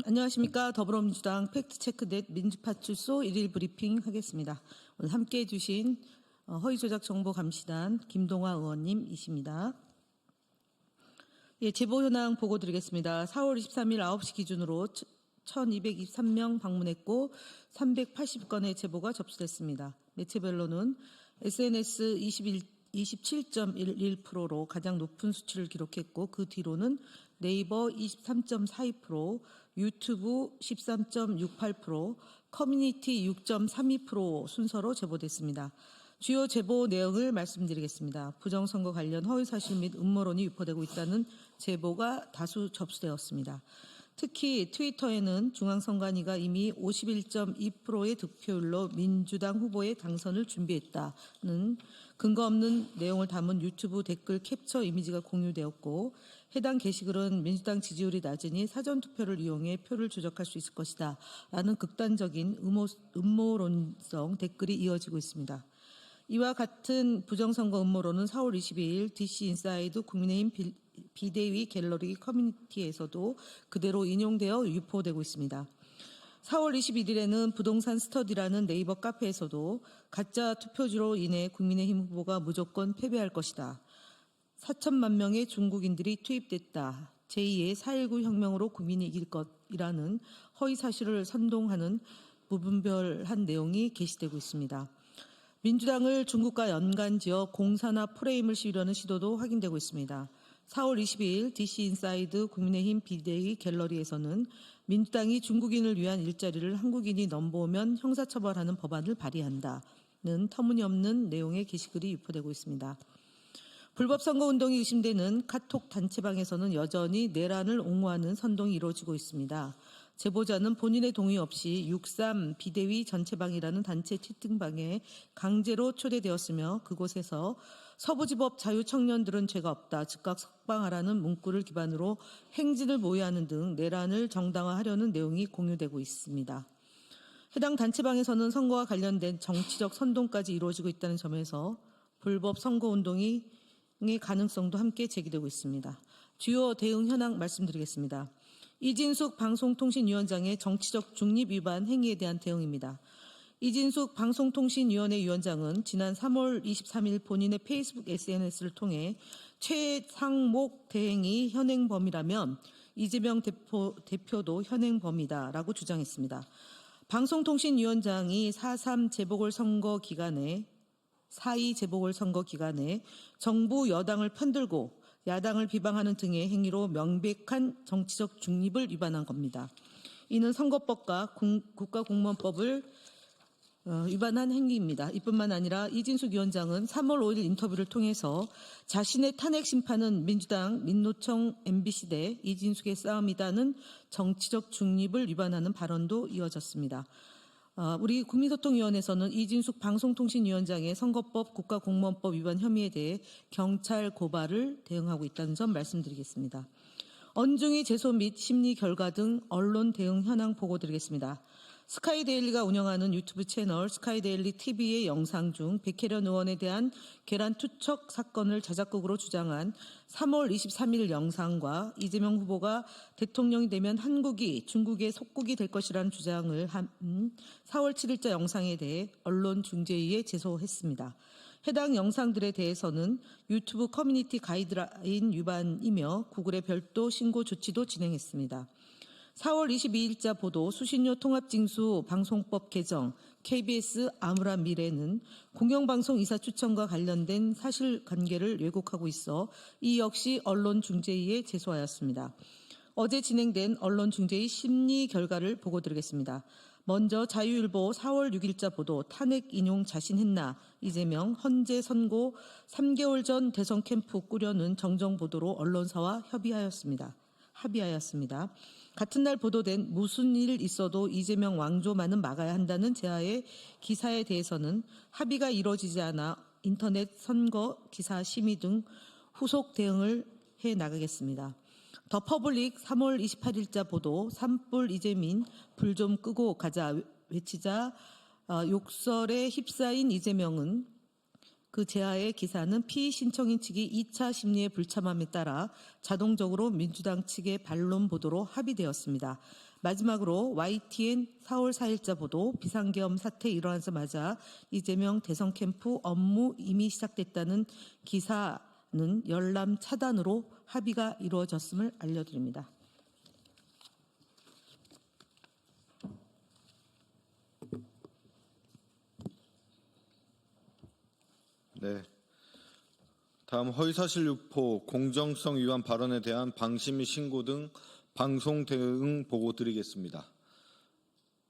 안녕하십니까. 더불어민주당 팩트체크넷 민주파출소 1일 브리핑 하겠습니다. 오늘 함께해 주신 허위조작정보감시단 김동화 의원님이십니다. 예, 제보 현황 보고 드리겠습니다. 4월 23일 9시 기준으로 1223명 방문했고 380건의 제보가 접수됐습니다. 매체별로는 SNS 27.11%로 가장 높은 수치를 기록했고 그 뒤로는 네이버 23.42%, 유튜브 13.68%, 커뮤니티 6.32% 순서로 제보됐습니다. 주요 제보 내용을 말씀드리겠습니다. 부정선거 관련 허위사실 및 음모론이 유포되고 있다는 제보가 다수 접수되었습니다. 특히 트위터에는 중앙선관위가 이미 51.2%의 득표율로 민주당 후보의 당선을 준비했다는 근거 없는 내용을 담은 유튜브 댓글 캡처 이미지가 공유되었고 해당 게시글은 민주당 지지율이 낮으니 사전투표를 이용해 표를 조작할 수 있을 것이다 라는 극단적인 음모론성 댓글이 이어지고 있습니다. 이와 같은 부정선거 음모론은 4월 22일 DC인사이드 국민의힘 비대위 갤러리 커뮤니티에서도 그대로 인용되어 유포되고 있습니다. 4월 21일에는 부동산 스터디라는 네이버 카페에서도 가짜 투표지로 인해 국민의힘 후보가 무조건 패배할 것이다. 4천만 명의 중국인들이 투입됐다. 제2의 4.19 혁명으로 국민이 이길 것이라는 허위사실을 선동하는 무분별한 내용이 게시되고 있습니다. 민주당을 중국과 연관지어 공사나 프레임을 씌우려는 시도도 확인되고 있습니다. 4월 22일 DC인사이드 국민의힘 비대위 갤러리에서는 민주당이 중국인을 위한 일자리를 한국인이 넘보면 형사처벌하는 법안을 발의한다는 터무니없는 내용의 게시글이 유포되고 있습니다. 불법 선거운동이 의심되는 카톡 단체방에서는 여전히 내란을 옹호하는 선동이 이루어지고 있습니다. 제보자는 본인의 동의 없이 63 비대위 전체방이라는 단체 채팅방에 강제로 초대되었으며 그곳에서 서부지법 자유청년들은 죄가 없다, 즉각 석방하라는 문구를 기반으로 행진을 모의하는 등 내란을 정당화하려는 내용이 공유되고 있습니다. 해당 단체방에서는 선거와 관련된 정치적 선동까지 이루어지고 있다는 점에서 불법 선거운동의 가능성도 함께 제기되고 있습니다. 주요 대응 현황 말씀드리겠습니다. 이진숙 방송통신위원장의 정치적 중립 위반 행위에 대한 대응입니다. 이진숙 방송통신위원회 위원장은 지난 3월 23일 본인의 페이스북 SNS를 통해 최상목 대행이 현행범이라면 이재명 대표도 현행범이다라고 주장했습니다. 방송통신위원장이 4.3 재보궐선거 기간에 4.2 재보궐선거 기간에 정부 여당을 편들고 야당을 비방하는 등의 행위로 명백한 정치적 중립을 위반한 겁니다. 이는 선거법과 국가공무원법을 위반한 행위입니다. 이뿐만 아니라 이진숙 위원장은 3월 5일 인터뷰를 통해서 자신의 탄핵 심판은 민주당, 민노총, MBC 대 이진숙의 싸움이다는 정치적 중립을 위반하는 발언도 이어졌습니다. 우리 국민소통위원회에서는 이진숙 방송통신위원장의 선거법, 국가공무원법 위반 혐의에 대해 경찰 고발을 대응하고 있다는 점 말씀드리겠습니다. 언중위 제소 및 심리 결과 등 언론 대응 현황 보고드리겠습니다. 스카이데일리가 운영하는 유튜브 채널 스카이데일리 TV의 영상 중 백혜련 의원에 대한 계란 투척 사건을 자작극으로 주장한 3월 23일 영상과 이재명 후보가 대통령이 되면 한국이 중국의 속국이 될 것이라는 주장을 한 4월 7일자 영상에 대해 언론중재위에 제소했습니다. 해당 영상들에 대해서는 유튜브 커뮤니티 가이드라인 위반이며 구글에 별도 신고 조치도 진행했습니다. 4월 22일자 보도 수신료 통합징수 방송법 개정 KBS 아무란 미래는 공영방송 이사 추천과 관련된 사실관계를 왜곡하고 있어 이 역시 언론중재위에 제소하였습니다. 어제 진행된 언론중재위 심리 결과를 보고드리겠습니다. 먼저 자유일보 4월 6일자 보도 탄핵 인용 자신했나 이재명 헌재 선고 3개월 전 대선 캠프 꾸려는 정정 보도로 언론사와 합의하였습니다. 같은 날 보도된 무슨 일 있어도 이재명 왕조만은 막아야 한다는 제하의 기사에 대해서는 합의가 이루어지지 않아 인터넷 선거 기사 심의 등 후속 대응을 해 나가겠습니다. 더 퍼블릭 3월 28일자 보도 산불 이재민 불 좀 끄고 가자 외치자 욕설에 휩싸인 이재명은 그 제하의 기사는 피의 신청인 측이 2차 심리의 불참함에 따라 자동적으로 민주당 측의 반론 보도로 합의되었습니다. 마지막으로 YTN 4월 4일자 보도 비상계엄 사태 일어나자마자 이재명 대선 캠프 업무 이미 시작됐다는 기사는 열람 차단으로 합의가 이루어졌음을 알려드립니다. 네. 다음 허위사실 유포, 공정성 위반 발언에 대한 방심위 신고 등 방송 대응 보고 드리겠습니다.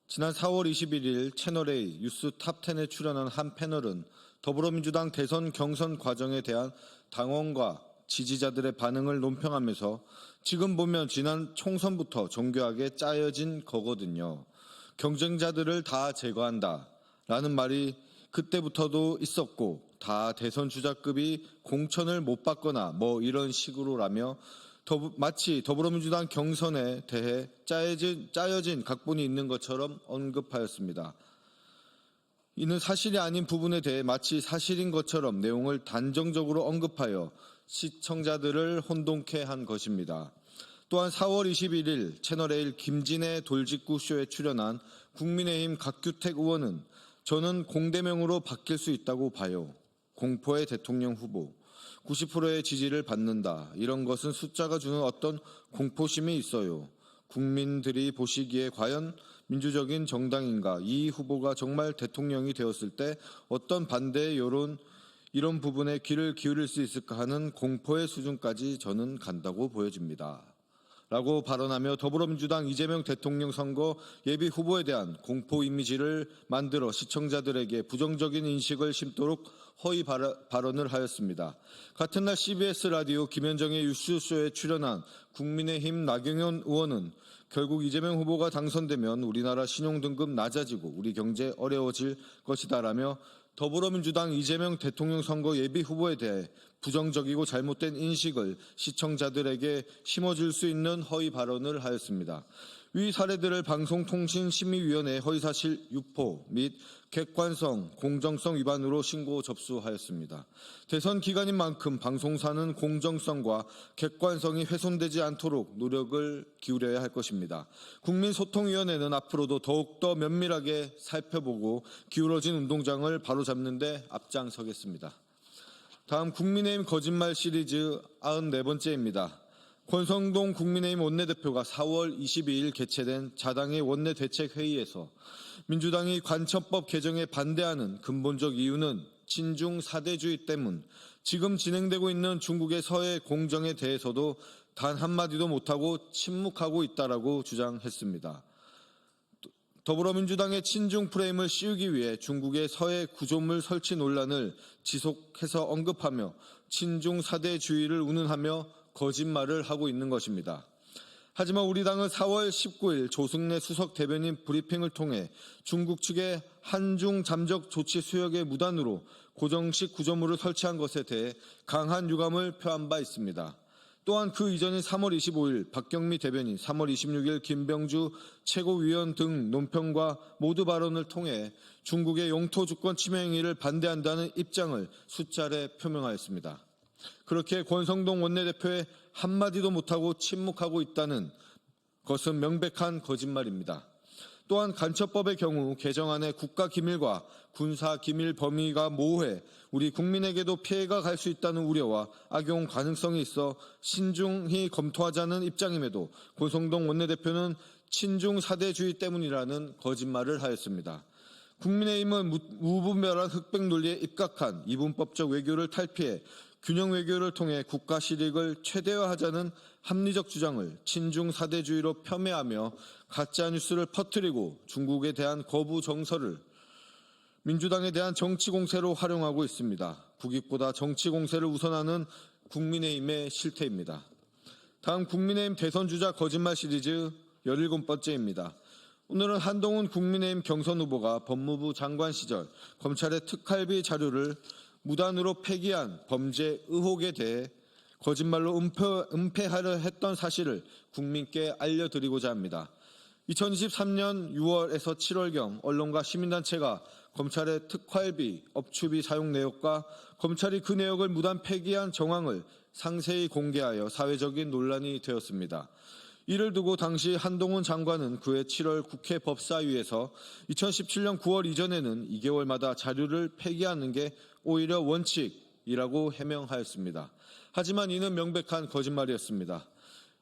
지난 4월 21일 채널A 뉴스 탑10에 출연한 한 패널은 더불어민주당 대선 경선 과정에 대한 당원과 지지자들의 반응을 논평하면서 지금 보면 지난 총선부터 정교하게 짜여진 거거든요. 경쟁자들을 다 제거한다라는 말이 그때부터도 있었고 다 대선 주자급이 공천을 못 받거나 뭐 이런 식으로라며 마치 더불어민주당 경선에 대해 짜여진 각본이 있는 것처럼 언급하였습니다. 이는 사실이 아닌 부분에 대해 마치 사실인 것처럼 내용을 단정적으로 언급하여 시청자들을 혼동케 한 것입니다. 또한 4월 21일 채널A 김진애 돌직구 쇼에 출연한 국민의힘 각규택 의원은 저는 공대명으로 바뀔 수 있다고 봐요. 공포의 대통령 후보, 90%의 지지를 받는다. 이런 것은 숫자가 주는 어떤 공포심이 있어요. 국민들이 보시기에 과연 민주적인 정당인가, 이 후보가 정말 대통령이 되었을 때 어떤 반대의 여론, 이런 부분에 귀를 기울일 수 있을까 하는 공포의 수준까지 저는 간다고 보여집니다. 라고 발언하며 더불어민주당 이재명 대통령 선거 예비 후보에 대한 공포 이미지를 만들어 시청자들에게 부정적인 인식을 심도록 허위 발언을 하였습니다. 같은 날 CBS 라디오 김현정의 뉴스쇼에 출연한 국민의힘 나경원 의원은 결국 이재명 후보가 당선되면 우리나라 신용등급 낮아지고 우리 경제 어려워질 것이다라며 더불어민주당 이재명 대통령 선거 예비 후보에 대해 부정적이고 잘못된 인식을 시청자들에게 심어줄 수 있는 허위 발언을 하였습니다. 위 사례들을 방송통신심의위원회 허위사실 유포 및 객관성, 공정성 위반으로 신고 접수하였습니다. 대선 기간인 만큼 방송사는 공정성과 객관성이 훼손되지 않도록 노력을 기울여야 할 것입니다. 국민소통위원회는 앞으로도 더욱더 면밀하게 살펴보고 기울어진 운동장을 바로잡는 데 앞장서겠습니다. 다음 국민의힘 거짓말 시리즈 94번째입니다. 권성동 국민의힘 원내대표가 4월 22일 개최된 자당의 원내대책회의에서 민주당이 관첩법 개정에 반대하는 근본적 이유는 친중 사대주의 때문, 지금 진행되고 있는 중국의 서해 공정에 대해서도 단 한마디도 못하고 침묵하고 있다라고 주장했습니다. 더불어민주당의 친중 프레임을 씌우기 위해 중국의 서해 구조물 설치 논란을 지속해서 언급하며 친중 사대주의를 운운하며 거짓말을 하고 있는 것입니다. 하지만 우리 당은 4월 19일 조승래 수석 대변인 브리핑을 통해 중국 측의 한중 잠적 조치 수역의 무단으로 고정식 구조물을 설치한 것에 대해 강한 유감을 표한 바 있습니다. 또한 그 이전인 3월 25일 박경미 대변인, 3월 26일 김병주 최고위원 등 논평과 모두 발언을 통해 중국의 영토 주권 침해 행위를 반대한다는 입장을 수차례 표명하였습니다. 그렇게 권성동 원내대표의 한마디도 못하고 침묵하고 있다는 것은 명백한 거짓말입니다. 또한 간첩법의 경우 개정안의 국가기밀과 군사기밀 범위가 모호해 우리 국민에게도 피해가 갈 수 있다는 우려와 악용 가능성이 있어 신중히 검토하자는 입장임에도 권성동 원내대표는 친중 사대주의 때문이라는 거짓말을 하였습니다. 국민의힘은 무분별한 흑백 논리에 입각한 이분법적 외교를 탈피해 균형 외교를 통해 국가 실익을 최대화하자는 합리적 주장을 친중 사대주의로 폄훼하며 가짜뉴스를 퍼뜨리고 중국에 대한 거부 정서를 민주당에 대한 정치 공세로 활용하고 있습니다. 국익보다 정치 공세를 우선하는 국민의힘의 실태입니다. 다음 국민의힘 대선 주자 거짓말 시리즈 17번째입니다. 오늘은 한동훈 국민의힘 경선 후보가 법무부 장관 시절 검찰의 특활비 자료를 무단으로 폐기한 범죄 의혹에 대해 거짓말로 은폐하려 했던 사실을 국민께 알려드리고자 합니다. 2023년 6월에서 7월경 언론과 시민단체가 검찰의 특활비, 업추비 사용 내역과 검찰이 그 내역을 무단 폐기한 정황을 상세히 공개하여 사회적인 논란이 되었습니다. 이를 두고 당시 한동훈 장관은 그해 7월 국회 법사위에서 2017년 9월 이전에는 2개월마다 자료를 폐기하는 게 오히려 원칙이라고 해명하였습니다. 하지만 이는 명백한 거짓말이었습니다.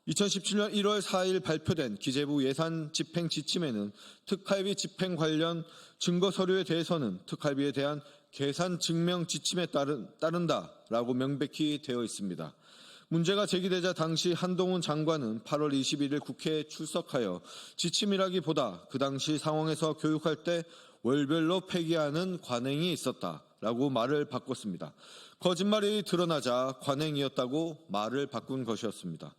2017년 1월 4일 발표된 기재부 예산 집행 지침에는 특활비 집행 관련 증거 서류에 대해서는 특활비에 대한 계산 증명 지침에 따른다라고 명백히 되어 있습니다. 문제가 제기되자 당시 한동훈 장관은 8월 21일 국회에 출석하여 지침이라기보다 그 당시 상황에서 교육할 때 월별로 폐기하는 관행이 있었다라고 말을 바꿨습니다. 거짓말이 드러나자 관행이었다고 말을 바꾼 것이었습니다.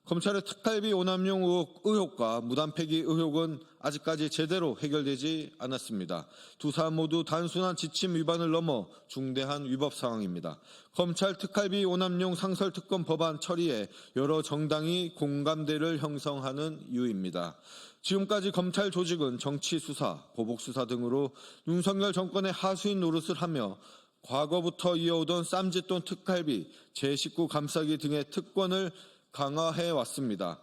검찰의 특활비 오남용 의혹과 무단 폐기 의혹은 아직까지 제대로 해결되지 않았습니다. 두 사안 모두 단순한 지침 위반을 넘어 중대한 위법 상황입니다. 검찰 특활비 오남용 상설특검 법안 처리에 여러 정당이 공감대를 형성하는 이유입니다. 지금까지 검찰 조직은 정치수사, 보복수사 등으로 윤석열 정권의 하수인 노릇을 하며 과거부터 이어오던 쌈짓돈 특활비, 제19 감싸기 등의 특권을 강화해 왔습니다.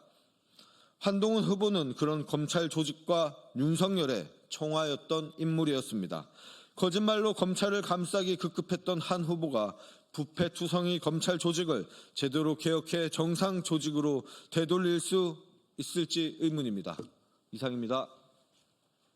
한동훈 후보는 그런 검찰 조직과 윤석열의 총화였던 인물이었습니다. 거짓말로 검찰을 감싸기 급급했던 한 후보가 부패투성이 검찰 조직을 제대로 개혁해 정상 조직으로 되돌릴 수 있을지 의문입니다. 이상입니다.